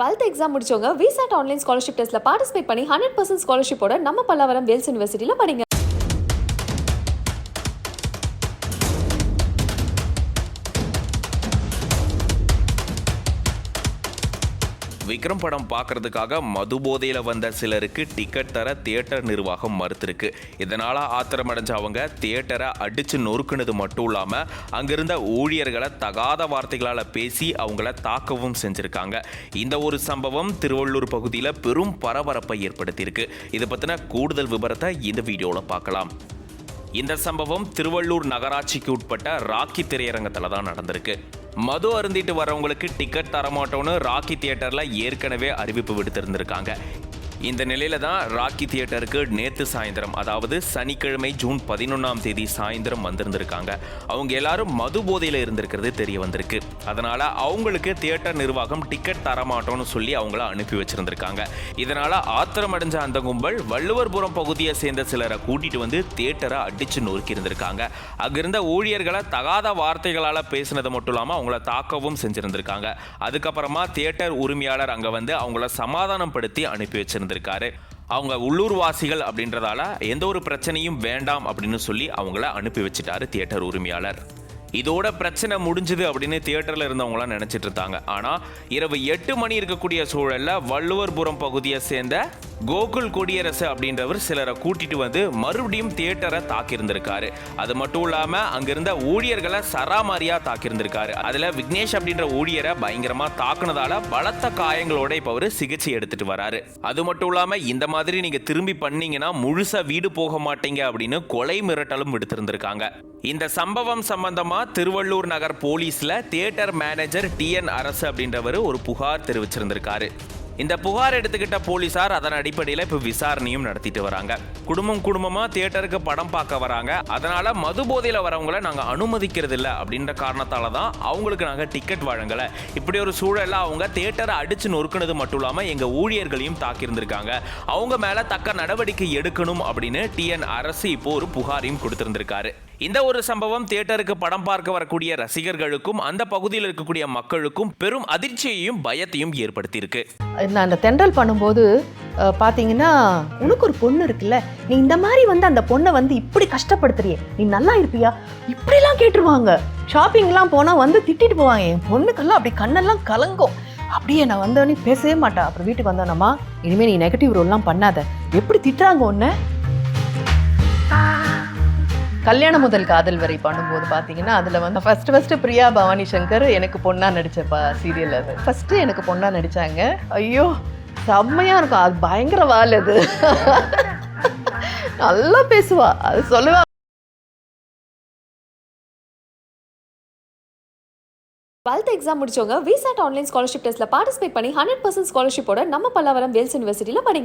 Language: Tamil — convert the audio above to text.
12th எக்ஸாம் முடிச்சவங்க விசாட் ஆன்லைன் ஸ்காலர்ஷிப் டெஸ்ட்ல பார்ட்டிசிபேட் பண்ணி 100% ஸ்காலர்ஷிப்போட நம்ம பல்லாவரம் வேல்ஸ் யூனிவர்சிட்டியில படிங்க. விக்ரம் படம் பார்க்கறதுக்காக மது போதையில் வந்த சிலருக்கு டிக்கெட் தர தியேட்டர் நிர்வாகம் மறுத்திருக்கு. இதனால் ஆத்திரமடைஞ்ச அவங்க தியேட்டரை அடித்து நொறுக்குனது மட்டும் இல்லாமல் அங்கிருந்த ஊழியர்களை தகாத வார்த்தைகளால் பேசி அவங்கள தாக்கவும் செஞ்சுருக்காங்க. இந்த ஒரு சம்பவம் திருவள்ளூர் பகுதியில் பெரும் பரபரப்பை ஏற்படுத்தியிருக்கு. இது பற்றின கூடுதல் விவரத்தை இந்த வீடியோவில் பார்க்கலாம். இந்த சம்பவம் திருவள்ளூர் நகராட்சிக்கு உட்பட்ட ராக்கி திரையரங்கத்தில் தான் நடந்திருக்கு. மது அருந்திட்டு வரவங்களுக்கு டிக்கெட் தரமாட்டோன்னு ராக்கி தியேட்டர்ல ஏற்கனவே அறிவிப்பு விடுத்திருந்திருக்காங்க. இந்த நிலையில தான் ராக்கி தியேட்டருக்கு நேற்று சாயந்தரம், அதாவது சனிக்கிழமை ஜூன் 11ஆம் தேதி சாயந்தரம் வந்திருந்திருக்காங்க. அவங்க எல்லாரும் மது போதையில் இருந்திருக்கிறது தெரிய வந்திருக்கு. அதனால அவங்களுக்கு தியேட்டர் நிர்வாகம் டிக்கெட் தரமாட்டோம்னு சொல்லி அவங்கள அனுப்பி வச்சிருந்திருக்காங்க. இதனால ஆத்திரமடைஞ்ச அந்த கும்பல் வள்ளுவர்புரம் பகுதியை சேர்ந்த சிலரை கூட்டிட்டு வந்து தியேட்டரை அடிச்சு நொறுக்கி இருந்திருக்காங்க. அங்கிருந்த ஊழியர்களை தகாத வார்த்தைகளால் பேசினது மட்டும் இல்லாமல் அவங்கள தாக்கவும் செஞ்சிருந்திருக்காங்க. அதுக்கப்புறமா தியேட்டர் உரிமையாளர் அங்கே வந்து அவங்கள சமாதானப்படுத்தி அனுப்பி வச்சிருந்தாங்க. அவங்க உள்ளூர்வாசிகள் அப்படின்றதால எந்த ஒரு பிரச்சனையும் வேண்டாம் அப்படின்னு சொல்லி அவங்கள அனுப்பி வச்சிட்டாரு தியேட்டர் உரிமையாளர். இதோட பிரச்சனை முடிஞ்சது அப்படின்னு தியேட்டர்ல இருந்தவங்களாம் நினைச்சிட்டு இருந்தாங்க. ஆனா இரவு 8 மணி இருக்கக்கூடிய சூழல்ல வள்ளுவர்புரம் பகுதியை சேர்ந்த கோகுல் கொடியரசு அப்படின்றவர் சிலரை கூட்டிட்டு வந்து மறுபடியும் தியேட்டரை தாக்கியிருந்திருக்காரு. அது மட்டும் இல்லாம அங்கிருந்த ஊழியர்களை சராமாரியா தாக்கியிருந்திருக்காரு. அதுல விக்னேஷ் அப்படின்ற ஊழியரை பயங்கரமா தாக்குனதால பலத்த காயங்களோட இப்ப அவரு சிகிச்சை எடுத்துட்டு வராரு. அது மட்டும் இல்லாம இந்த மாதிரி நீங்க திரும்பி பண்ணீங்கன்னா முழுசா வீடு போக மாட்டீங்க அப்படின்னு கொலை மிரட்டலும் விடுத்திருந்திருக்காங்க. இந்த சம்பவம் சம்பந்தமா திருவள்ளூர் நகர் போலீஸ்ல தியேட்டர் மேனேஜர் TN அரசு அப்படின்றவர் ஒரு புகார் தெரிவிச்சிருந்திருக்காரு. இந்த புகார் எடுத்துக்கிட்ட போலீசார் அதன் அடிப்படையில் இப்போ விசாரணையும் நடத்திட்டு வராங்க. குடும்பமா தியேட்டருக்கு படம் பார்க்க வராங்க. அதனால மது போதையில் வரவங்களை நாங்கள் அனுமதிக்கிறது இல்லை அப்படின்ற காரணத்தால தான் அவங்களுக்கு நாங்கள் டிக்கெட் வழங்கலை. இப்படி ஒரு சூழலில் அவங்க தியேட்டரை அடிச்சு நொறுக்குனது மட்டும் இல்லாமல் எங்கள் ஊழியர்களையும் தாக்கியிருந்திருக்காங்க. அவங்க மேலே தக்க நடவடிக்கை எடுக்கணும் அப்படின்னு TN அரசு இப்போ ஒரு புகாரையும் கொடுத்திருந்திருக்காரு. இந்த ஒரு சம்பவம் தியேட்டருக்கு படம் பார்க்க வரக்கூடிய ரசிகர்களுக்கும் அந்த பகுதியில் இருக்கக்கூடிய மக்களுக்கும் பெரும் அதிர்ச்சியையும் பயத்தையும் ஏற்படுத்தியிருக்கு. நான் அந்த தென்றல் பண்ணும்போது பார்த்தீங்கன்னா, உனக்கு ஒரு பொண்ணு இருக்குல்ல, நீ இந்த மாதிரி வந்து அந்த பொண்ணை வந்து இப்படி கஷ்டப்படுத்துறியே, நீ நல்லா இருப்பியா, இப்படிலாம் கேட்டுருவாங்க. ஷாப்பிங்லாம் போனால் வந்து திட்டிட்டு போவாங்க. என் பொண்ணுக்கெல்லாம் அப்படி கண்ணெல்லாம் கலங்கும். அப்படியே நான் வந்தோடனே பேசவே மாட்டா. அப்புறம் வீட்டுக்கு வந்தோன்னம்மா, இனிமேல் நீ நெகட்டிவ் ரோல்லாம் பண்ணாத, எப்படி திட்டுறாங்க ஒன்று. கல்யாணம் முதல் காதல் வரை பண்ணும்போது பார்த்தீங்கன்னா, அதில் வந்து ஃபர்ஸ்ட் பிரியா பவானி சங்கர் எனக்கு பொண்ணாக நடித்த சீரியல். அது ஃபஸ்ட்டு எனக்கு பொண்ணாக நடித்தாங்க. ஐயோ செம்மையாக இருக்கும். அது பயங்கர வால். அது நல்லா பேசுவா, அது சொல்லுவா. 12th எக்ஸாம் முடிச்சவங்க விசாட் ஆன்லைன் ஸ்காலர்ஷிப் டெஸ்ட்ல பார்ட்டிசிபேட் பண்ணி 100% ஸ்காலர்ஷிப்போட நம்ம பல்லாவரம் வேல்ஸ் யூனிவர்சிட்டியில படிங்க.